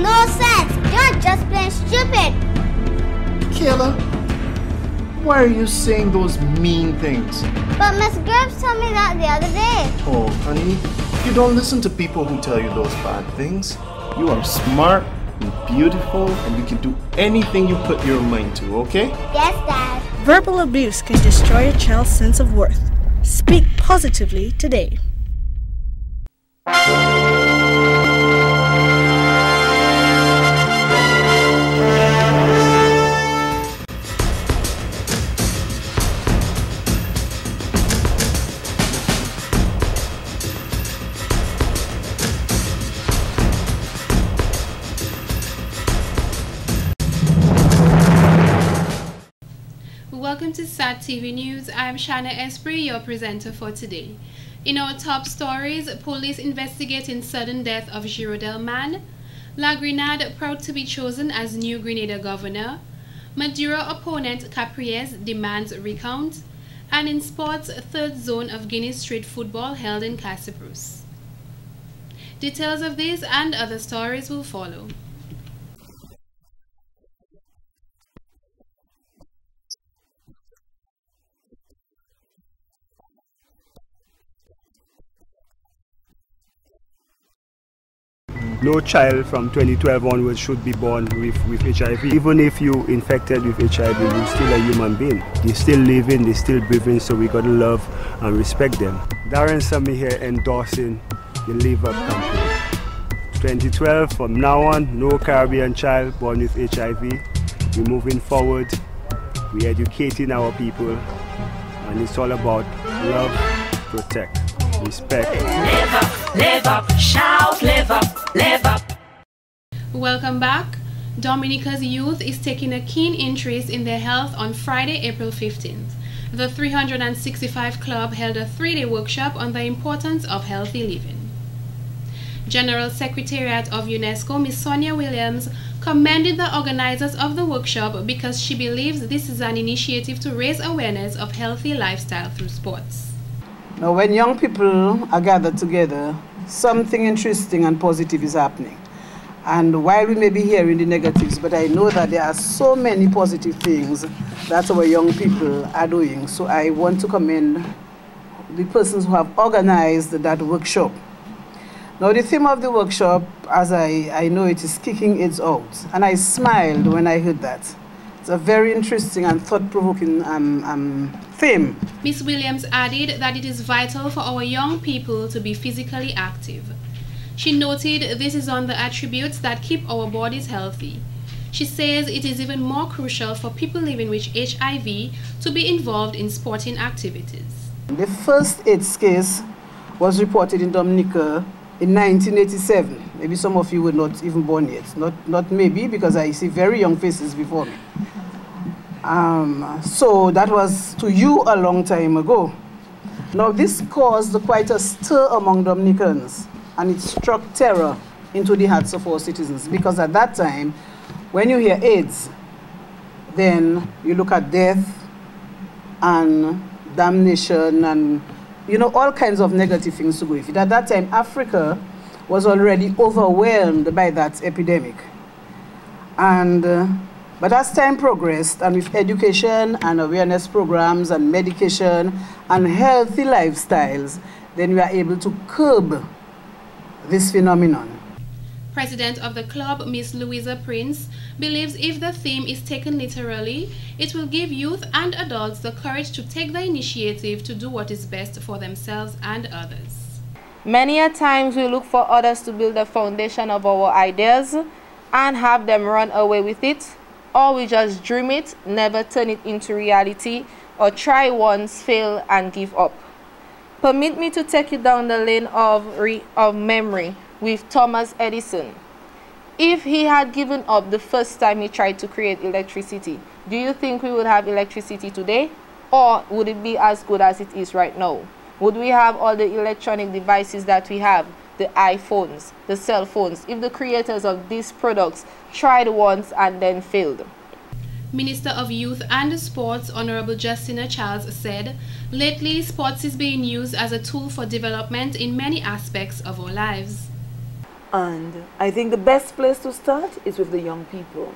no sense. You're just plain stupid. Kayla, why are you saying those mean things? But Miss Gibbs told me that the other day. Oh, honey, you don't listen to people who tell you those bad things. You are smart and beautiful, and you can do anything you put your mind to, okay? Yes, Dad. Verbal abuse can destroy a child's sense of worth. Speak positively today. Welcome to SAT TV News. I'm Shana Esprit, your presenter for today. In our top stories, police investigating sudden death of Giraudet man, La Grenade proud to be chosen as new Grenada governor, Maduro opponent Capriez demands recount, and in sports, third zone of Guinness Street football held in Casabruz. Details of these and other stories will follow. No child from 2012 onwards should be born with HIV. Even if you're infected with HIV, you're still a human being. They're still living, they're still breathing, so we gotta love and respect them. Darren Sammy here endorsing the Live Up campaign. 2012, from now on, no Caribbean child born with HIV. We're moving forward, we're educating our people, and it's all about love, protect, respect. Live up, live up, shout, live up, live up. Welcome back. Dominica's youth is taking a keen interest in their health on Friday, April 15th. The 365 Club held a 3-day workshop on the importance of healthy living. General Secretariat of UNESCO, Ms. Sonia Williams, commended the organizers of the workshop because she believes this is an initiative to raise awareness of healthy lifestyle through sports. Now, when young people are gathered together, something interesting and positive is happening. And while we may be hearing the negatives, but I know that there are so many positive things that our young people are doing. So I want to commend the persons who have organized that workshop. Now, the theme of the workshop, as I know it, is kicking AIDS out. And I smiled when I heard that. It's a very interesting and thought-provoking theme. Ms. Williams added that it is vital for our young people to be physically active. She noted this is on the attributes that keep our bodies healthy. She says it is even more crucial for people living with HIV to be involved in sporting activities. The first AIDS case was reported in Dominica in 1987. Maybe some of you were not even born yet. Not maybe, because I see very young faces before me. So that was to you a long time ago. Now this caused quite a stir among Dominicans, and it struck terror into the hearts of our citizens, because at that time, when you hear AIDS, then you look at death and damnation and all kinds of negative things to go with it. At that time, Africa was already overwhelmed by that epidemic. But as time progressed, and with education and awareness programs and medication and healthy lifestyles, then we are able to curb this phenomenon. President of the club, Ms. Louisa Prince, believes if the theme is taken literally, it will give youth and adults the courage to take the initiative to do what is best for themselves and others. Many a times we look for others to build the foundation of our ideas and have them run away with it, or we just dream it, never turn it into reality, or try once, fail, and give up. Permit me to take you down the lane of memory with Thomas Edison. If he had given up the first time he tried to create electricity, do you think we would have electricity today? Or would it be as good as it is right now? Would we have all the electronic devices that we have, the iPhones, the cell phones, if the creators of these products tried once and then failed? Minister of Youth and Sports, Honorable Justina Charles, said, lately sports is being used as a tool for development in many aspects of our lives. And I think the best place to start is with the young people.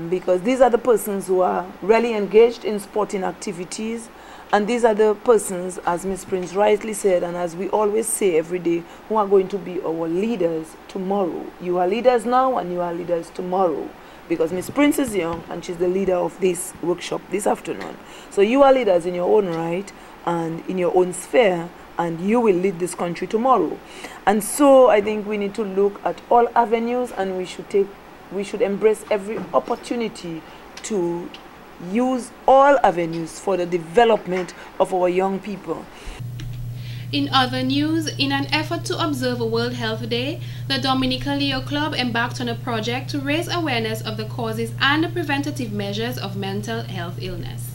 Because these are the persons who are really engaged in sporting activities, and these are the persons, as Ms. Prince rightly said, and as we always say every day, who are going to be our leaders tomorrow. You are leaders now and you are leaders tomorrow, because Ms. Prince is young and she's the leader of this workshop this afternoon. So you are leaders in your own right and in your own sphere, and you will lead this country tomorrow. And so I think we need to look at all avenues, and we should embrace every opportunity to use all avenues for the development of our young people. In other news, in an effort to observe World Health Day, the Dominica Leo Club embarked on a project to raise awareness of the causes and preventative measures of mental health illness.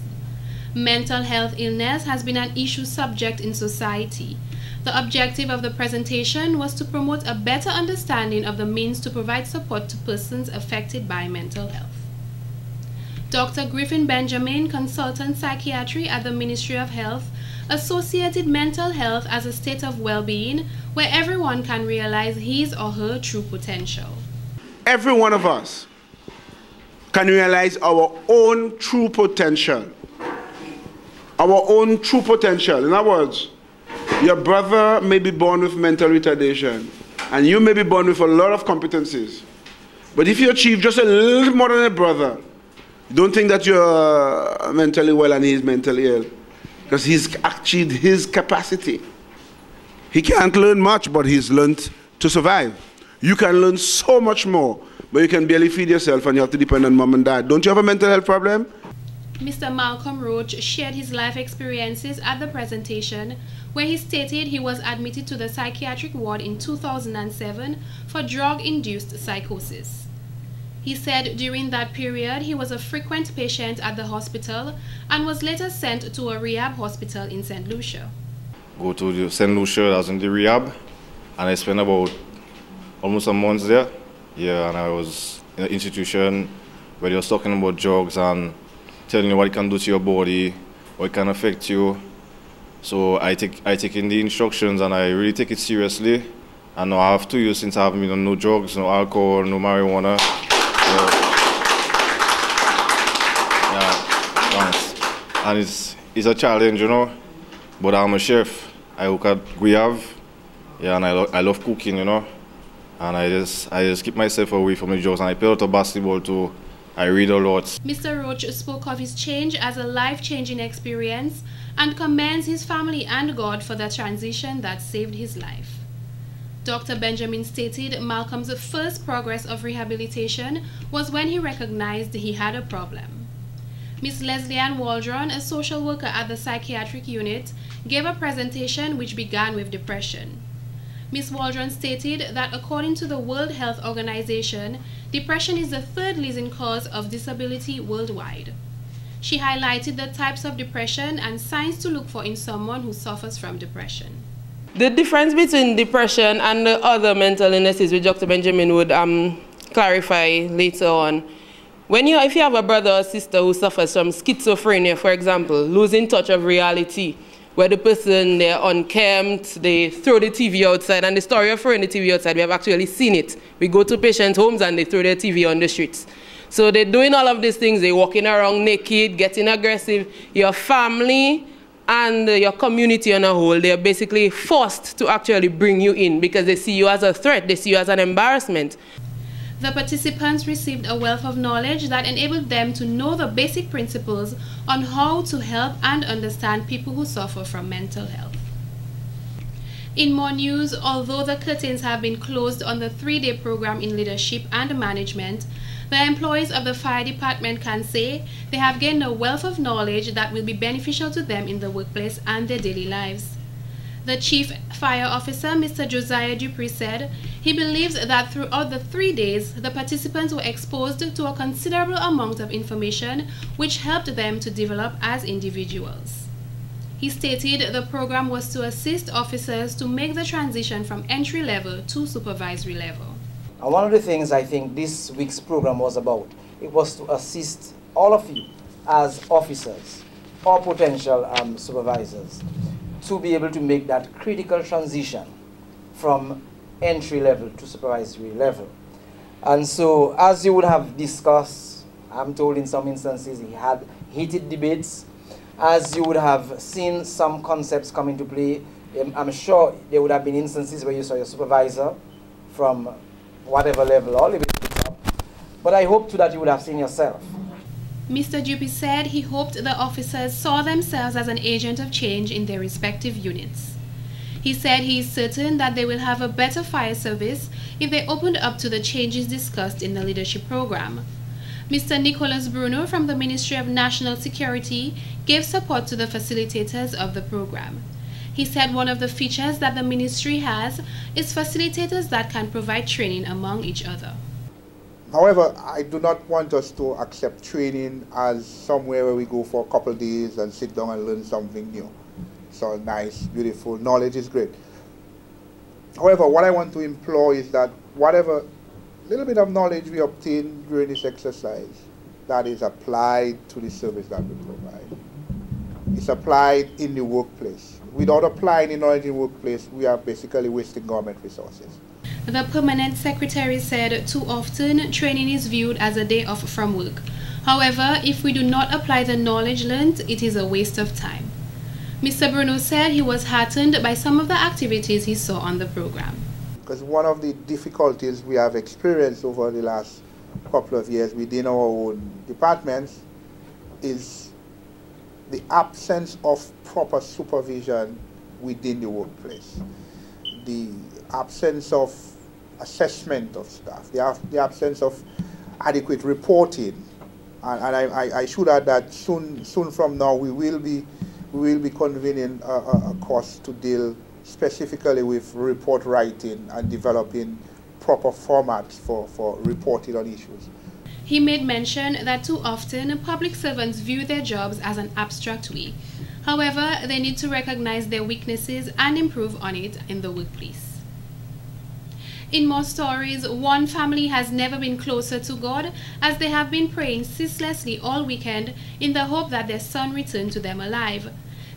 Mental health illness has been an issue subject in society. The objective of the presentation was to promote a better understanding of the means to provide support to persons affected by mental health. Dr. Griffin Benjamin, consultant psychiatry at the Ministry of Health, associated mental health as a state of well-being where everyone can realize his or her true potential. Every one of us can realize our own true potential. Our own true potential. In other words, your brother may be born with mental retardation, and you may be born with a lot of competencies. But if you achieve just a little more than a brother, don't think that you're mentally well and he's mentally ill, because he's achieved his capacity. He can't learn much, but he's learned to survive. You can learn so much more, but you can barely feed yourself and you have to depend on mom and dad. Don't you have a mental health problem? Mr. Malcolm Roach shared his life experiences at the presentation, where he stated he was admitted to the psychiatric ward in 2007 for drug-induced psychosis. He said during that period he was a frequent patient at the hospital and was later sent to a rehab hospital in St. Lucia. Go to St. Lucia, I was in the rehab, and I spent about almost a month there. Yeah, and I was in an institution where they was talking about drugs and telling you what it can do to your body, what it can affect you. So I take in the instructions and I really take it seriously. And now I have 2 years since I haven't been on no drugs, no alcohol, no marijuana. Yeah, thanks. And it's a challenge, you know. But I'm a chef. I work at Guyav. Yeah, and I love cooking, you know. And I just keep myself away from the drugs. And I play a lot of basketball too. I read a lot. Mr. Roach spoke of his change as a life-changing experience and commends his family and God for the transition that saved his life. Dr. Benjamin stated Malcolm's first progress of rehabilitation was when he recognized he had a problem. Ms. Leslie Ann Waldron, a social worker at the psychiatric unit, gave a presentation which began with depression. Ms. Waldron stated that according to the World Health Organization, depression is the 3rd leading cause of disability worldwide. She highlighted the types of depression and signs to look for in someone who suffers from depression. The difference between depression and the other mental illnesses, which Dr. Benjamin would clarify later on. If you have a brother or sister who suffers from schizophrenia, for example, losing touch of reality, where the person, they're unkempt, they throw the TV outside, and the story of throwing the TV outside, we have actually seen it. We go to patients' homes and they throw their TV on the streets. So they're doing all of these things, they're walking around naked, getting aggressive. Your family and your community on a whole, they're basically forced to actually bring you in because they see you as a threat, they see you as an embarrassment. The participants received a wealth of knowledge that enabled them to know the basic principles on how to help and understand people who suffer from mental health. In more news, although the curtains have been closed on the 3-day program in leadership and management, the employees of the fire department can say they have gained a wealth of knowledge that will be beneficial to them in the workplace and their daily lives. The Chief Fire Officer, Mr. Josiah Dupree, said he believes that throughout the 3 days, the participants were exposed to a considerable amount of information which helped them to develop as individuals. He stated the program was to assist officers to make the transition from entry level to supervisory level. And one of the things I think this week's program was about, it was to assist all of you as officers or potential supervisors to be able to make that critical transition from entry level to supervisory level. And so, as you would have discussed, I'm told in some instances he had heated debates. As you would have seen some concepts come into play, I'm sure there would have been instances where you saw your supervisor from whatever level, all the way to the top. But I hope too that you would have seen yourself. Mr. Dupuy said he hoped the officers saw themselves as an agent of change in their respective units. He said he is certain that they will have a better fire service if they opened up to the changes discussed in the leadership program. Mr. Nicholas Bruno from the Ministry of National Security gave support to the facilitators of the program. He said one of the features that the ministry has is facilitators that can provide training among each other. However, I do not want us to accept training as somewhere where we go for a couple of days and sit down and learn something new. So nice, beautiful, knowledge is great. However, what I want to implore is that whatever little bit of knowledge we obtain during this exercise, that is applied to the service that we provide. It's applied in the workplace. Without applying the knowledge in the workplace, we are basically wasting government resources. The permanent secretary said too often training is viewed as a day off from work. However, if we do not apply the knowledge learned, it is a waste of time. Mr. Bruno said he was heartened by some of the activities he saw on the program. Because one of the difficulties we have experienced over the last couple of years within our own departments is the absence of proper supervision within the workplace. The absence of assessment of staff, the absence of adequate reporting. And I should add that soon from now we will be convening a course to deal specifically with report writing and developing proper formats for reporting on issues. He made mention that too often public servants view their jobs as an abstract way. However, they need to recognize their weaknesses and improve on it in the workplace. In more stories, one family has never been closer to God as they have been praying ceaselessly all weekend in the hope that their son return to them alive.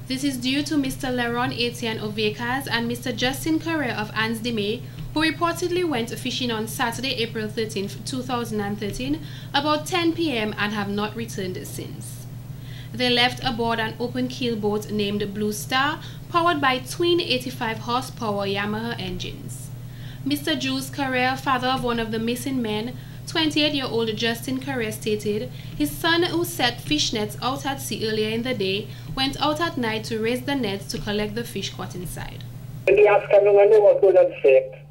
This is due to Mr. Leron Etienne of Vekas and Mr. Justin Carrere of Ans-de-May, who reportedly went fishing on Saturday, April 13, 2013, about 10 p.m. and have not returned since. They left aboard an open-keel boat named Blue Star, powered by twin 85-horsepower Yamaha engines. Mr. Jules Carrere, father of one of the missing men, 28-year-old Justin Carrere, stated his son, who set fish nets out at sea earlier in the day, went out at night to raise the nets to collect the fish caught inside. In the afternoon when they was going on set,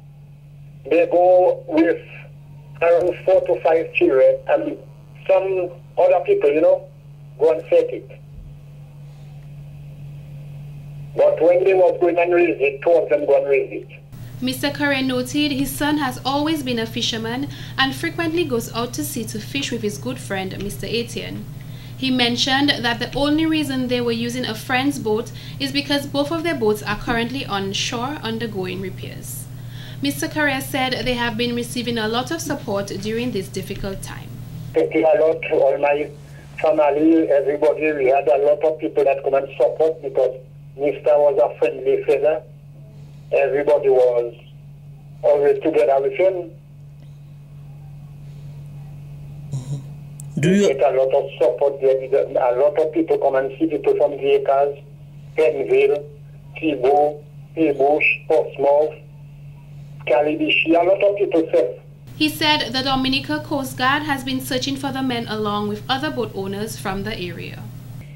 they go with around 4 to 5 children and some other people, go and set it. But when they was going and raise it, 2 of them go and raise it. Mr. Carrere noted his son has always been a fisherman and frequently goes out to sea to fish with his good friend, Mr. Etienne. He mentioned that the only reason they were using a friend's boat is because both of their boats are currently on shore undergoing repairs. Mr. Carrere said they have been receiving a lot of support during this difficult time. Thank you a lot to all my family, everybody. We had a lot of people that come and support because Mr. was a friendly fella. Everybody was always together with him. Do you get a lot of support there? A lot of people come and see people from Vekas, Penville, Thibault, Bush, Portsmouth, Calibishi. A lot of people said. He said the Dominica Coast Guard has been searching for the men along with other boat owners from the area.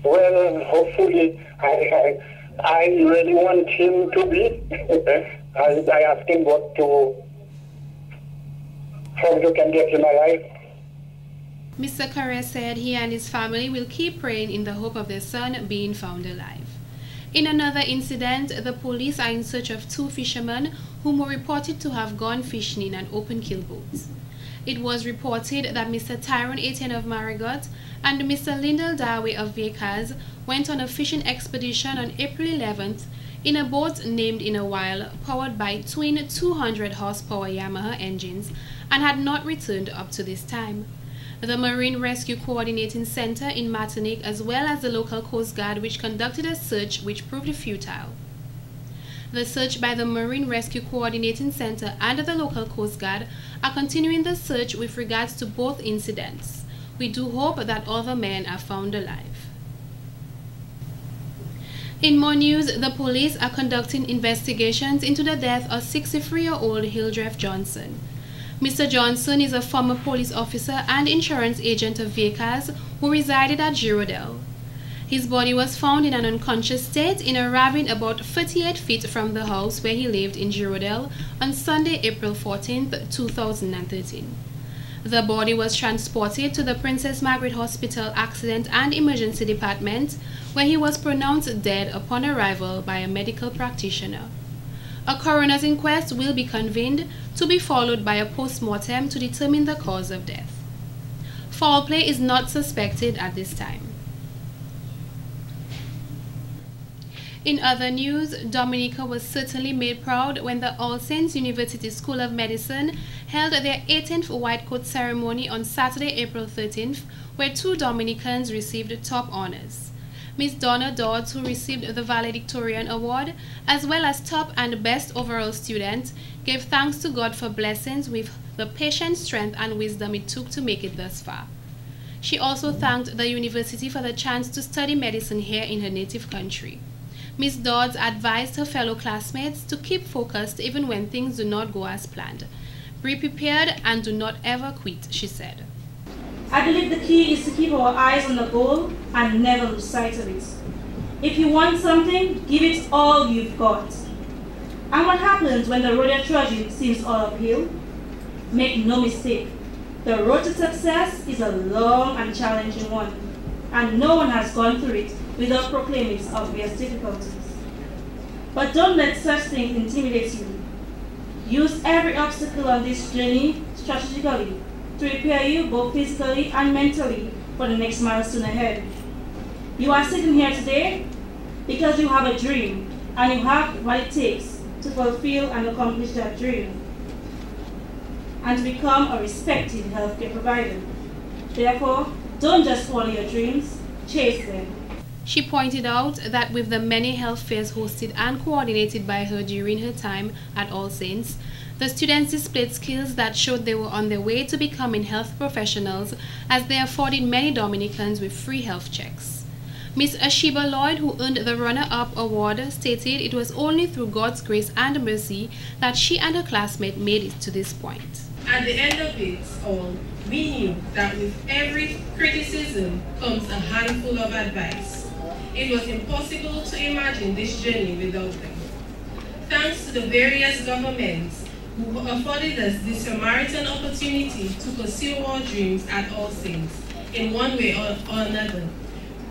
Well, hopefully, I really want him to be. I asked him what to, how you can get him alive. Mr. Carrere said he and his family will keep praying in the hope of their son being found alive. In another incident, the police are in search of 2 fishermen whom were reported to have gone fishing in an open-keel boat. It was reported that Mr. Tyrone Etienne of Marigot and Mr. Lyndall Darway of Vekas went on a fishing expedition on April 11th in a boat named In a While, powered by twin 200-horsepower Yamaha engines, and had not returned up to this time. The Marine Rescue Coordinating Center in Martinique, as well as the local Coast Guard, which conducted a search which proved futile. The search by the Marine Rescue Coordinating Center and the local Coast Guard are continuing the search with regards to both incidents. We do hope that all the men are found alive. In more news, the police are conducting investigations into the death of 63-year-old Hildreth Johnson. Mr. Johnson is a former police officer and insurance agent of vehicles who resided at Girodale. His body was found in an unconscious state in a ravine about 38 feet from the house where he lived in Girodale on Sunday, April 14, 2013. The body was transported to the Princess Margaret Hospital Accident and Emergency Department, where he was pronounced dead upon arrival by a medical practitioner. A coroner's inquest will be convened, to be followed by a post-mortem to determine the cause of death. Foul play is not suspected at this time. In other news, Dominica was certainly made proud when the All Saints University School of Medicine held their 18th white coat ceremony on Saturday, April 13th, where 2 Dominicans received top honors. Miss Donna Dodds, who received the Valedictorian Award, as well as top and best overall student, gave thanks to God for blessings with the patience, strength, and wisdom it took to make it thus far. She also thanked the university for the chance to study medicine here in her native country. Miss Dodds advised her fellow classmates to keep focused even when things do not go as planned. Be prepared and do not ever quit, she said. I believe the key is to keep our eyes on the goal and never lose sight of it. If you want something, give it all you've got. And what happens when the road you're trudging seems all uphill? Make no mistake, the road to success is a long and challenging one, and no one has gone through it without proclaiming its obvious difficulties. But don't let such things intimidate you. Use every obstacle on this journey strategically to prepare you both physically and mentally for the next milestone ahead. You are sitting here today because you have a dream and you have what it takes to fulfill and accomplish that dream and to become a respected healthcare provider. Therefore, don't just follow your dreams, chase them. She pointed out that with the many health fairs hosted and coordinated by her during her time at All Saints, the students displayed skills that showed they were on their way to becoming health professionals, as they afforded many Dominicans with free health checks. Miss Ashiba Lloyd, who earned the runner-up award, stated it was only through God's grace and mercy that she and her classmate made it to this point. At the end of it all, we knew that with every criticism comes a handful of advice. It was impossible to imagine this journey without them. Thanks to the various governments who afforded us this Samaritan opportunity to pursue our dreams at All Saints in one way or another,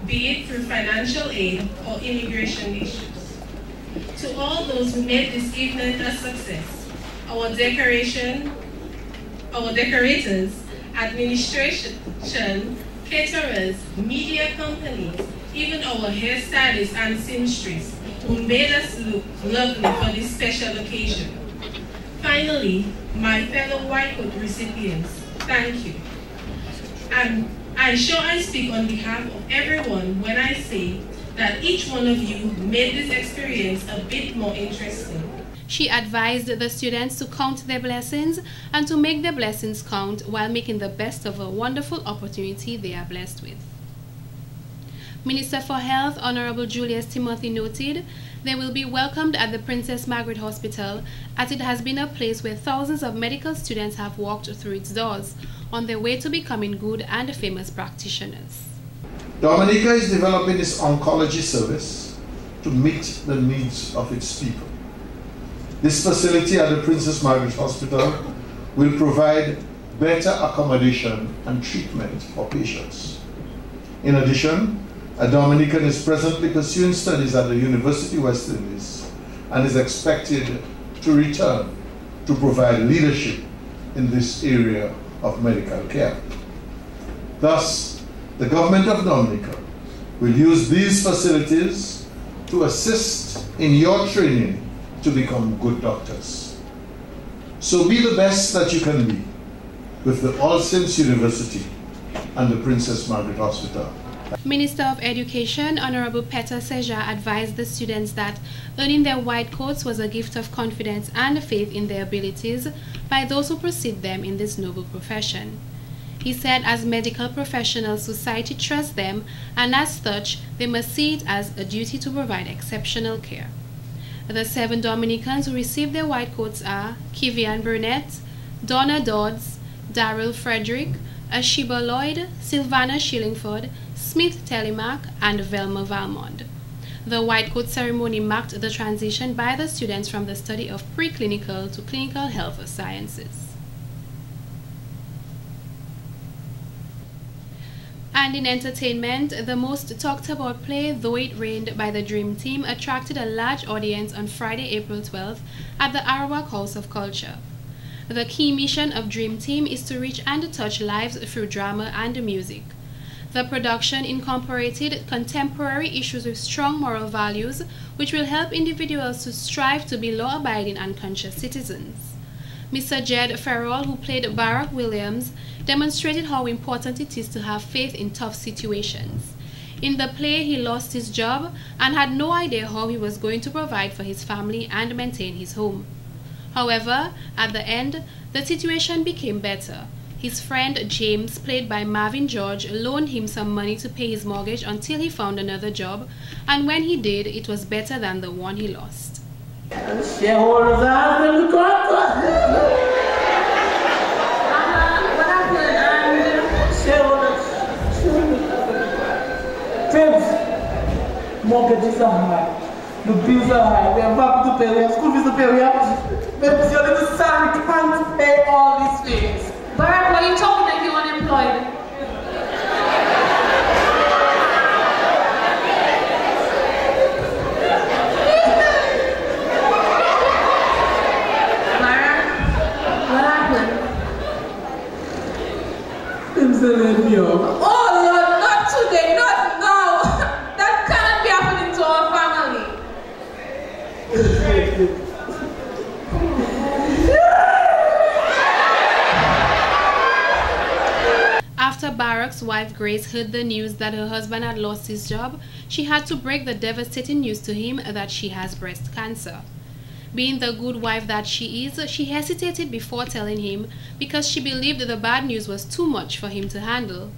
be it through financial aid or immigration issues. To all those who made this evening a success, our decorators, administration, caterers, media companies, even our hairstylists and seamstresses who made us look lovely for this special occasion. Finally, my fellow white coat recipients, thank you. And I'm sure I speak on behalf of everyone when I say that each one of you made this experience a bit more interesting. She advised the students to count their blessings and to make their blessings count while making the best of a wonderful opportunity they are blessed with. Minister for Health, Honorable Julius Timothy, noted they will be welcomed at the Princess Margaret Hospital, as it has been a place where thousands of medical students have walked through its doors on their way to becoming good and famous practitioners. Dominica is developing its oncology service to meet the needs of its people. This facility at the Princess Margaret Hospital will provide better accommodation and treatment for patients. In addition, a Dominican is presently pursuing studies at the University of West Indies and is expected to return to provide leadership in this area of medical care. Thus, the government of Dominica will use these facilities to assist in your training to become good doctors. So be the best that you can be with the All Saints University and the Princess Margaret Hospital. Minister of Education, Honorable Peter Seja, advised the students that earning their white coats was a gift of confidence and faith in their abilities by those who precede them in this noble profession. He said as medical professionals, society trusts them, and as such, they must see it as a duty to provide exceptional care. The 7 Dominicans who received their white coats are Kivian Burnett, Donna Dodds, Daryl Frederick, Ashiba Lloyd, Sylvana Shillingford, Smith Telemac, and Velma Valmond. The white coat ceremony marked the transition by the students from the study of preclinical to clinical health sciences. And in entertainment, the most talked about play, Though It Rained by the Dream Team, attracted a large audience on Friday, April 12th at the Arawak House of Culture. The key mission of Dream Team is to reach and touch lives through drama and music. The production incorporated contemporary issues with strong moral values, which will help individuals to strive to be law-abiding and conscious citizens. Mr. Jed Farrell, who played Barack Williams, demonstrated how important it is to have faith in tough situations. In the play, he lost his job and had no idea how he was going to provide for his family and maintain his home. However, at the end, the situation became better. His friend James, played by Marvin George, loaned him some money to pay his mortgage until he found another job, and when he did, it was better than the one he lost. Shareholders are in the contract. What happened? Shareholders. Friends, mortgages are high. The bills are high. We have back to pay. We have school fees to pay. We have maybe your little salary can't pay all these things. Barack, why are you talking like you're unemployed? Oh Lord, not today, not now. That cannot be happening to our family. After Barack's wife Grace heard the news that her husband had lost his job, she had to break the devastating news to him that she has breast cancer. Being the good wife that she is, she hesitated before telling him because she believed the bad news was too much for him to handle.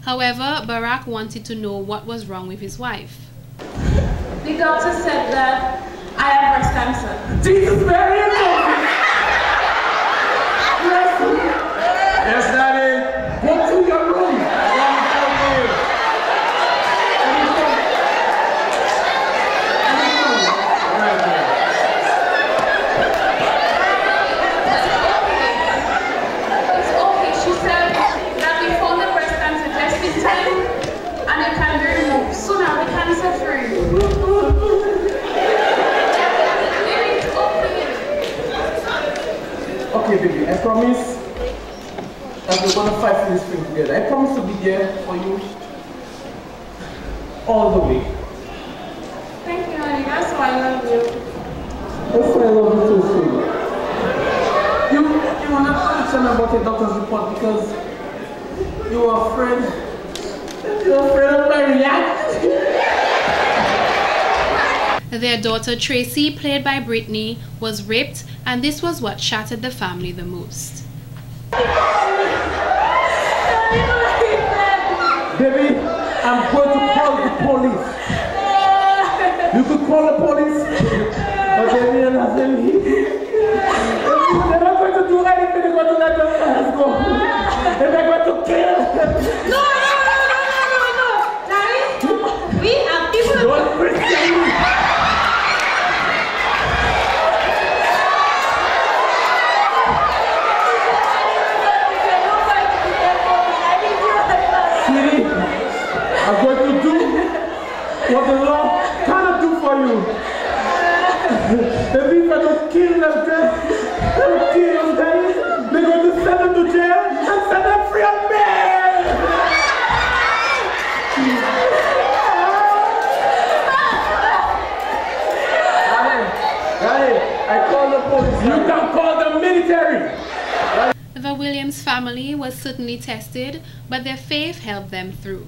However, Barack wanted to know what was wrong with his wife. The doctor said that I have breast cancer. Jesus, Mary, yes, Daddy. Go to your room. Okay, baby, I promise that we're gonna fight for this thing together. I promise to be there for you all the way. Thank you, honey. That's why I love you. That's why I love you so, sweet. You will not tell me about your doctor's report because you are afraid. You're afraid of my reaction. Their daughter Tracy, played by Brittany, was raped, and this was what shattered the family the most. Baby, I'm going to call the police. You could call the police, but baby, you're not telling me. They're not going to do anything. They're going to let them guys go. They're going to kill. No, Daddy, we have people. Don't pretend. I'm going to do what the law cannot do for you. The people don't kill them, they will kill them. They're going to send them to jail and set them free on bail. I call the police. You can call the military. The Williams family was certainly tested, but their faith helped them through.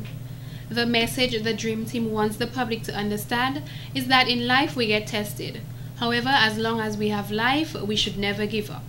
The message the Dream Team wants the public to understand is that in life we get tested. However, as long as we have life, we should never give up.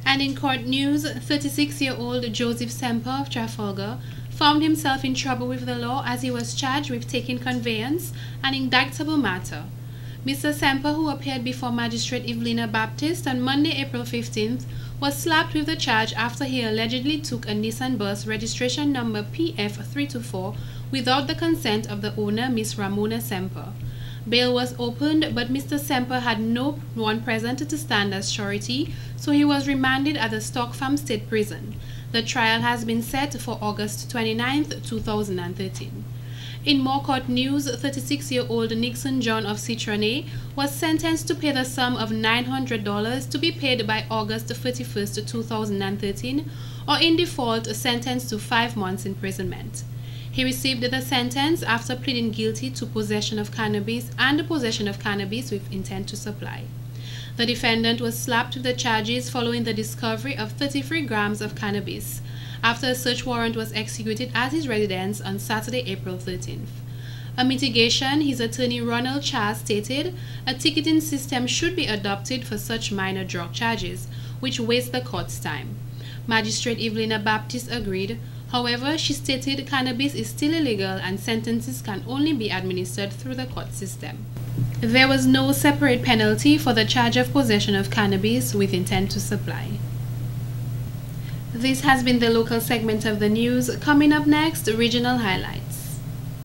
And in court news, 36-year-old Joseph Semper of Trafalgar found himself in trouble with the law as he was charged with taking conveyance, an indictable matter. Mr. Semper, who appeared before Magistrate Evelina Baptist on Monday, April 15th, was slapped with the charge after he allegedly took a Nissan bus registration number PF324 without the consent of the owner, Miss Ramona Semper. Bail was opened, but Mr. Semper had no one present to stand as surety, so he was remanded at the Stock Farm State Prison. The trial has been set for August 29, 2013. In more court news, 36-year-old Nixon John of Citronay was sentenced to pay the sum of $900 to be paid by August 31, 2013, or in default, sentenced to 5 months imprisonment. He received the sentence after pleading guilty to possession of cannabis and possession of cannabis with intent to supply. The defendant was slapped with the charges following the discovery of 33 grams of cannabis after a search warrant was executed at his residence on Saturday, April 13th. A mitigation, his attorney Ronald Charles stated, a ticketing system should be adopted for such minor drug charges, which wastes the court's time. Magistrate Evelina Baptist agreed. However, she stated cannabis is still illegal and sentences can only be administered through the court system. There was no separate penalty for the charge of possession of cannabis with intent to supply. This has been the local segment of the news. Coming up next, regional highlights.